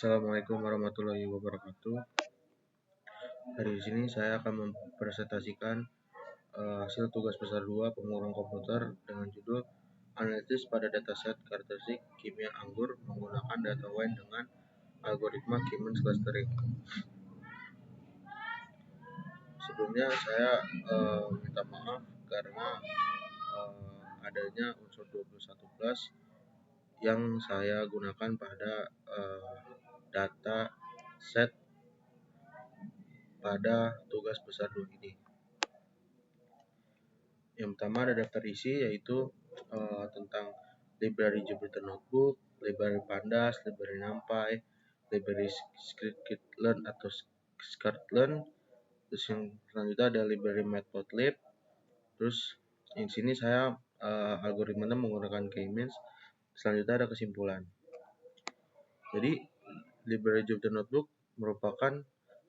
Assalamualaikum warahmatullahi wabarakatuh. Hari ini saya akan mempresentasikan hasil tugas besar 2 pengurang komputer dengan judul Analisis pada dataset karakteristik kimia anggur menggunakan data wine dengan algoritma Siemens clustering. Sebelumnya saya minta maaf karena adanya unsur 21 plus yang saya gunakan pada data set pada tugas besar 2 ini. Yang pertama ada daftar isi, yaitu tentang library Jupyter Notebook, library Pandas, library NumPy, library Scikit-learn atau Sklearn. Terus yang selanjutnya ada library Matplotlib. Terus di sini saya algoritmanya menggunakan K-means. Selanjutnya ada kesimpulan. Jadi library Jupyter Notebook merupakan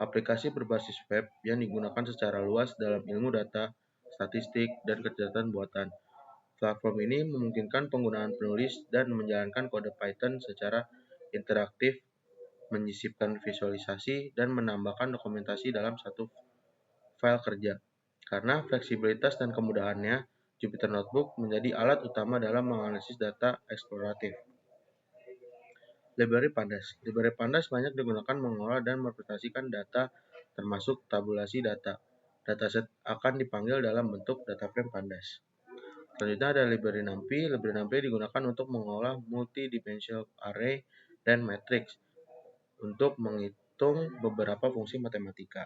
aplikasi berbasis web yang digunakan secara luas dalam ilmu data, statistik, dan kecerdasan buatan. Platform ini memungkinkan penggunaan penulis dan menjalankan kode Python secara interaktif, menyisipkan visualisasi, dan menambahkan dokumentasi dalam satu file kerja. Karena fleksibilitas dan kemudahannya, Jupyter Notebook menjadi alat utama dalam menganalisis data eksploratif. Library Pandas. Library Pandas banyak digunakan mengolah dan merepresentasikan data, termasuk tabulasi data. Dataset akan dipanggil dalam bentuk data frame Pandas. Selanjutnya ada library NumPy. Library NumPy digunakan untuk mengolah multidimensional array dan matrix untuk menghitung beberapa fungsi matematika.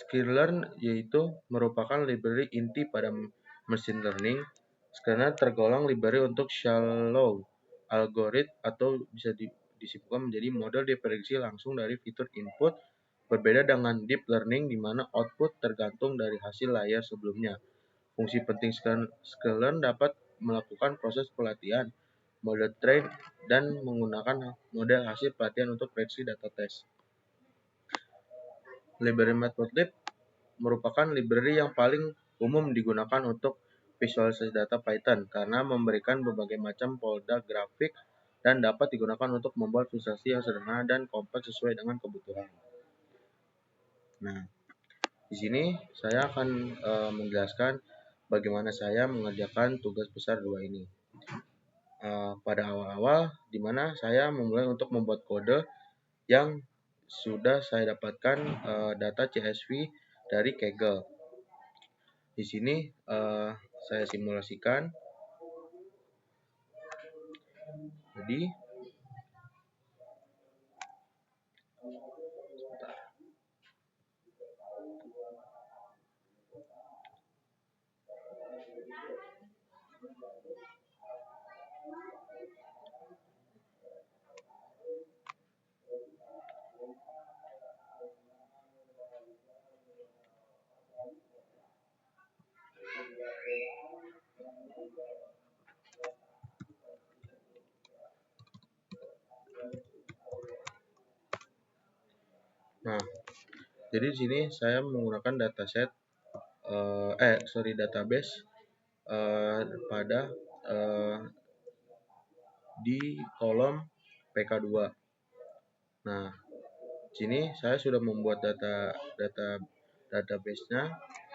Sklearn yaitu merupakan library inti pada machine learning. Sklearn tergolong library untuk shallow algorithm atau bisa disimpulkan menjadi model diprediksi langsung dari fitur input, berbeda dengan deep learning di mana output tergantung dari hasil layar sebelumnya. Fungsi penting Sklearn dapat melakukan proses pelatihan, model train, dan menggunakan model hasil pelatihan untuk prediksi data tes. Library Matplotlib merupakan library yang paling umum digunakan untuk visualisasi data Python karena memberikan berbagai macam polda grafik dan dapat digunakan untuk membuat visualisasi yang sederhana dan kompleks sesuai dengan kebutuhan. Nah, di sini saya akan menjelaskan bagaimana saya mengerjakan tugas besar 2 ini. Pada awal-awal, di mana saya memulai untuk membuat kode yang sudah saya dapatkan data CSV dari Kaggle. Di sini saya simulasikan. Jadi di sini saya menggunakan database pada di kolom PK2. Nah, di sini saya sudah membuat database-nya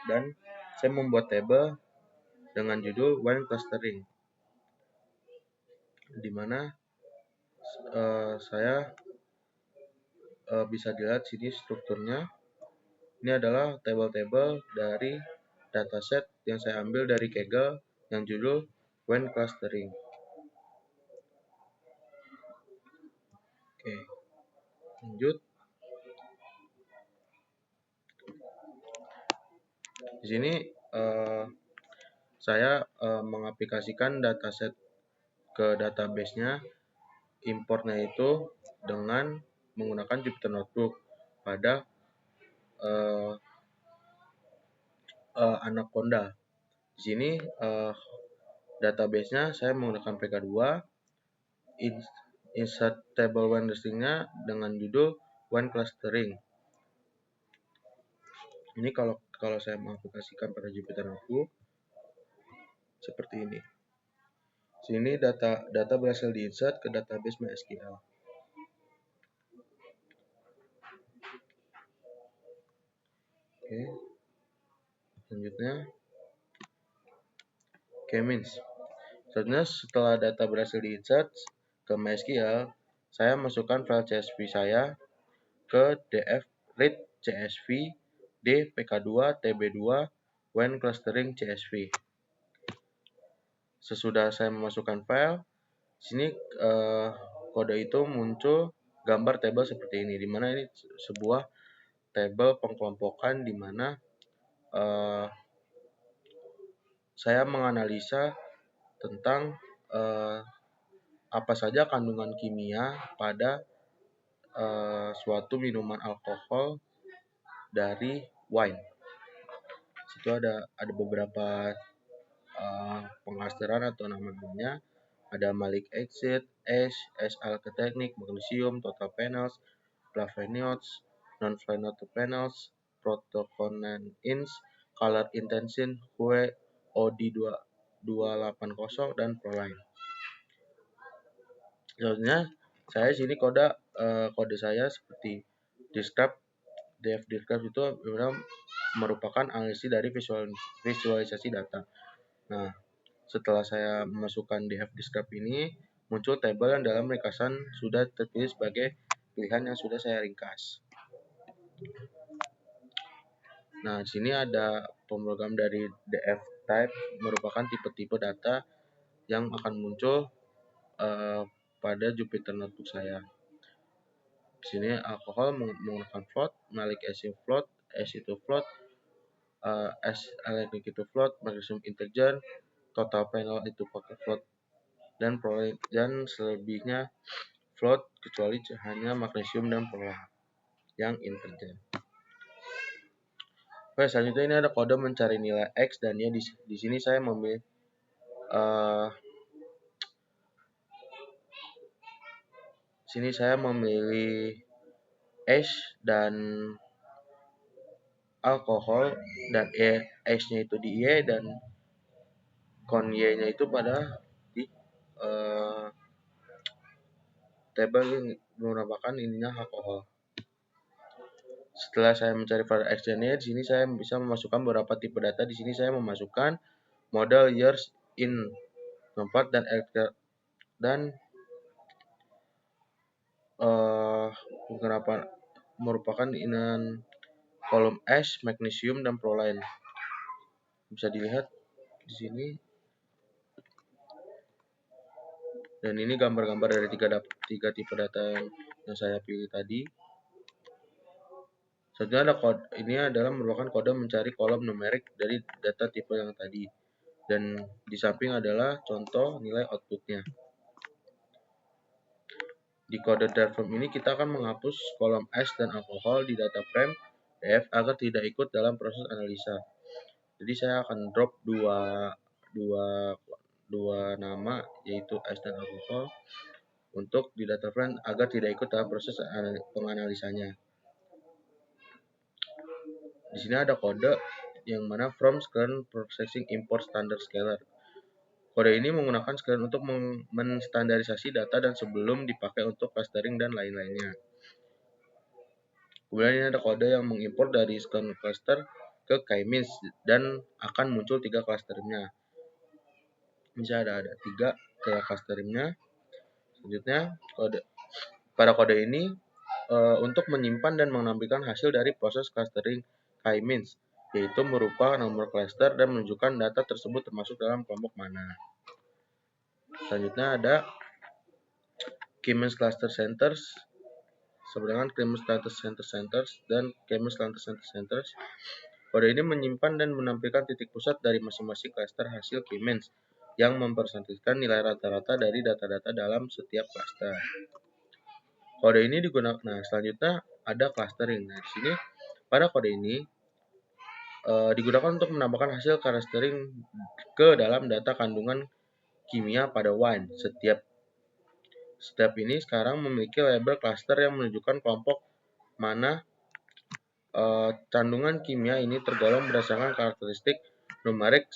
dan saya membuat table dengan judul wine clustering, di mana saya bisa dilihat sini strukturnya. Ini adalah table-table dari dataset yang saya ambil dari Kaggle yang judul wine clustering. Oke, lanjut. Di sini saya mengaplikasikan dataset ke database-nya. Importnya itu dengan menggunakan Jupyter Notebook pada Anaconda. Di sini database-nya saya menggunakan PK2. Insert table wine listing-nya dengan judul wine clustering. Ini kalau saya mengaplikasikan pada Jupyter Notebook seperti ini. Sini data berhasil diinsert ke database MySQL. Oke, selanjutnya K-means. Selanjutnya setelah data berhasil di-insert ke MySQL, saya masukkan file CSV saya ke df read CSV d pk2 tb2 when clustering CSV. Sesudah saya memasukkan file, sini kode itu muncul gambar tabel seperti ini, di mana ini sebuah tabel pengkelompokan di mana saya menganalisa tentang apa saja kandungan kimia pada suatu minuman alkohol dari wine. Situ ada beberapa pengklasteran atau nama-namanya. Ada malic acid, ash, S-alketeknik, magnesium, total phenols, flavonoids, non-flavonoids, protoconins, color intensin, hue, OD280 dan proline. Selanjutnya saya sini kode saya seperti describe. df describe itu merupakan analisis dari visualisasi data. Nah, setelah saya memasukkan df describe ini, muncul tabel yang dalam ringkasan sudah tertulis sebagai pilihan yang sudah saya ringkas. Nah, di sini ada pemrogram dari df type, merupakan tipe-tipe data yang akan muncul pada Jupyter Notebook saya. Di sini alkohol menggunakan float, malic acid float, ash itu float, S-alkenik itu float, magnesium integer, total phenol itu pakai float, dan proline dan selebihnya float kecuali hanya magnesium dan proline yang integer. Oke, selanjutnya ini ada kode mencari nilai X, dan ya di sini saya memilih ash dan alkohol, dan X-nya itu di Y dan kon Y-nya itu pada di tabel yang merupakan ininya alkohol. Setelah saya mencari file X dan Y, di sini saya bisa memasukkan beberapa tipe data. Di sini saya memasukkan model years in tempat dan beberapa merupakan inan kolom ash, magnesium dan proline. Bisa dilihat di sini. Dan ini gambar-gambar dari tiga tipe data yang saya pilih tadi. Selanjutnya ada kode, ini adalah merupakan kode mencari kolom numerik dari data tipe yang tadi. Dan di samping adalah contoh nilai outputnya. Di kode transform ini kita akan menghapus kolom ash dan alkohol di data frame df agar tidak ikut dalam proses analisa. Jadi saya akan drop dua nama, yaitu ash dan alkohol, untuk di data frame agar tidak ikut dalam proses penganalisanya. Di sini ada kode yang mana from screen processing import standard scalar. Kode ini menggunakan screen untuk menstandarisasi data dan sebelum dipakai untuk clustering dan lain-lainnya. Kemudian ini ada kode yang mengimpor dari screen cluster ke K-means dan akan muncul 3 clusternya. Bisa ada 3 clusternya. Selanjutnya pada kode ini untuk menyimpan dan menampilkan hasil dari proses clustering K-means, yaitu merupakan nomor cluster dan menunjukkan data tersebut termasuk dalam kelompok mana. Selanjutnya ada K-means cluster centers, sedangkan K-means cluster centers dan K-means cluster centers. Kode ini menyimpan dan menampilkan titik pusat dari masing-masing cluster hasil K-means yang mempresentasikan nilai rata-rata dari data-data dalam setiap cluster. Kode ini digunakan. Nah, selanjutnya ada clustering. Nah, di sini pada kode ini digunakan untuk menambahkan hasil clustering ke dalam data kandungan kimia pada wine. Setiap ini sekarang memiliki label cluster yang menunjukkan kelompok mana kandungan kimia ini tergolong berdasarkan karakteristik numerik.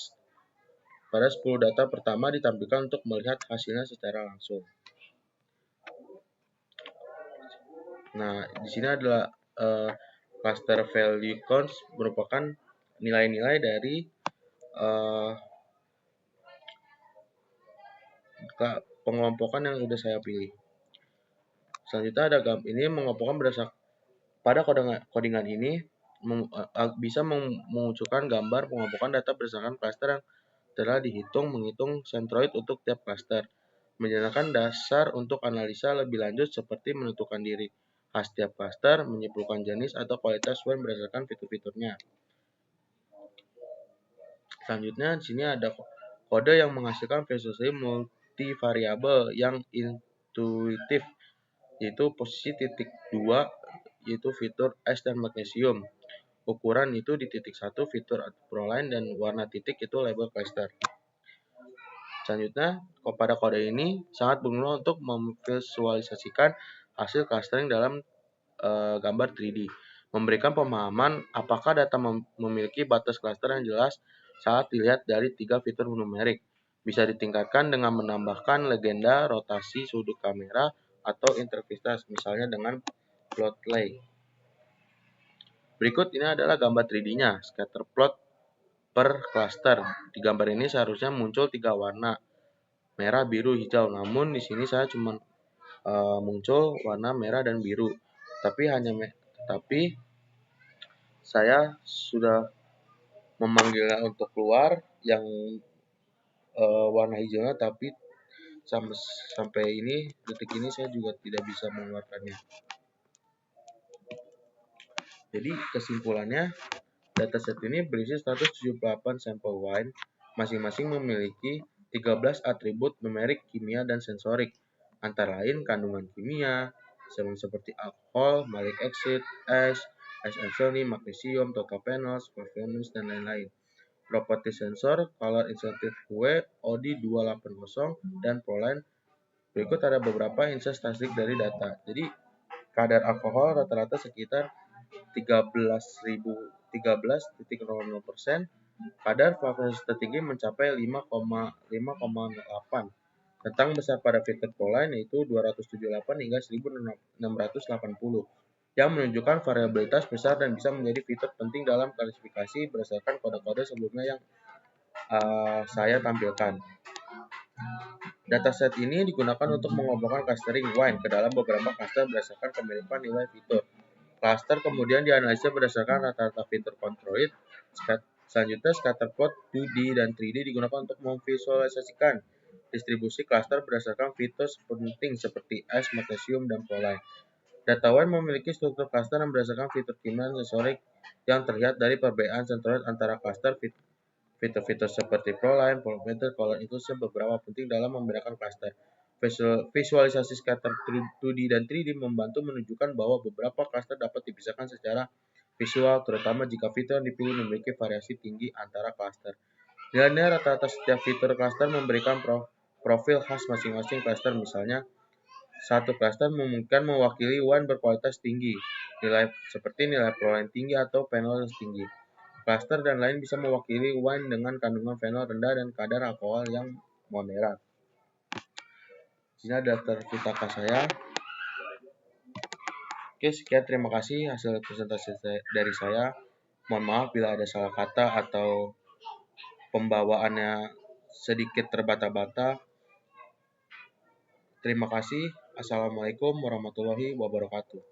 Pada 10 data pertama ditampilkan untuk melihat hasilnya secara langsung. Nah, di sini adalah cluster value counts merupakan nilai-nilai dari pengelompokan yang sudah saya pilih. Selanjutnya ada ini mengelompokkan berdasarkan pada codingan ini bisa memunculkan gambar pengelompokan data berdasarkan cluster yang telah menghitung centroid untuk tiap cluster, menjadikan dasar untuk analisa lebih lanjut seperti menentukan diri khas tiap cluster, menyimpulkan jenis atau kualitas WAN berdasarkan fitur-fiturnya. Selanjutnya di sini ada kode yang menghasilkan visualisasi multivariabel yang intuitif, yaitu posisi titik 2 yaitu fitur S dan magnesium. Ukuran itu di titik 1 fitur proline dan warna titik itu label cluster. Selanjutnya, pada kode ini sangat berguna untuk memvisualisasikan hasil clustering dalam gambar 3D, memberikan pemahaman apakah data memiliki batas cluster yang jelas saat dilihat dari 3 fitur numerik. Bisa ditingkatkan dengan menambahkan legenda, rotasi sudut kamera, atau interface, misalnya dengan plot lay. Berikut ini adalah gambar 3D-nya, scatter plot per cluster. Di gambar ini seharusnya muncul 3 warna, merah, biru, hijau. Namun di sini saya cuma muncul warna merah dan biru. Tapi saya sudah memanggilnya untuk keluar yang warna hijaunya, tapi sampai detik ini saya juga tidak bisa mengeluarkannya. Jadi kesimpulannya, dataset ini berisi 178 sampel wine, masing-masing memiliki 13 atribut numerik, kimia, dan sensorik, antara lain kandungan kimia, seperti alkohol, malic acid, ash anthony, magnesium, total panels, performance, dan lain-lain. Properti sensor, color insensitive W, OD280, dan proline. Berikut ada beberapa insight statistik dari data. Jadi kadar alkohol rata-rata sekitar 13,00%, kadar flavonoid tertinggi mencapai 5,08. Rentang besar pada fitur proline yaitu 278 hingga 1680, yang menunjukkan variabilitas besar dan bisa menjadi fitur penting dalam klasifikasi berdasarkan kode-kode sebelumnya yang saya tampilkan. Dataset ini digunakan untuk mengelompokkan clustering wine ke dalam beberapa cluster berdasarkan kemiripan nilai fitur. Cluster kemudian dianalisa berdasarkan rata-rata fitur controid. Selanjutnya, scatter plot 2D dan 3D digunakan untuk memvisualisasikan distribusi cluster berdasarkan fitur penting seperti ash, magnesium, dan proline. Data wine memiliki struktur cluster yang berdasarkan fitur kimia dan sensorik yang terlihat dari perbedaan centroid antara cluster. Fitur-fitur seperti proline, polometer, color itu beberapa penting dalam membedakan cluster. Visualisasi scatter 2D dan 3D membantu menunjukkan bahwa beberapa cluster dapat dipisahkan secara visual, terutama jika fitur yang dipilih memiliki variasi tinggi antara cluster. Nilai rata-rata setiap fitur cluster memberikan profil khas masing-masing cluster. Misalnya, satu cluster memungkinkan mewakili WAN berkualitas tinggi, seperti nilai proline tinggi atau panel tinggi. Cluster dan lain bisa mewakili wine dengan kandungan fenol rendah dan kadar alkohol yang moderat. Ini ada data saya. Oke, sekian, terima kasih hasil presentasi dari saya. Mohon maaf bila ada salah kata atau pembawaannya sedikit terbata-bata. Terima kasih. Assalamualaikum warahmatullahi wabarakatuh.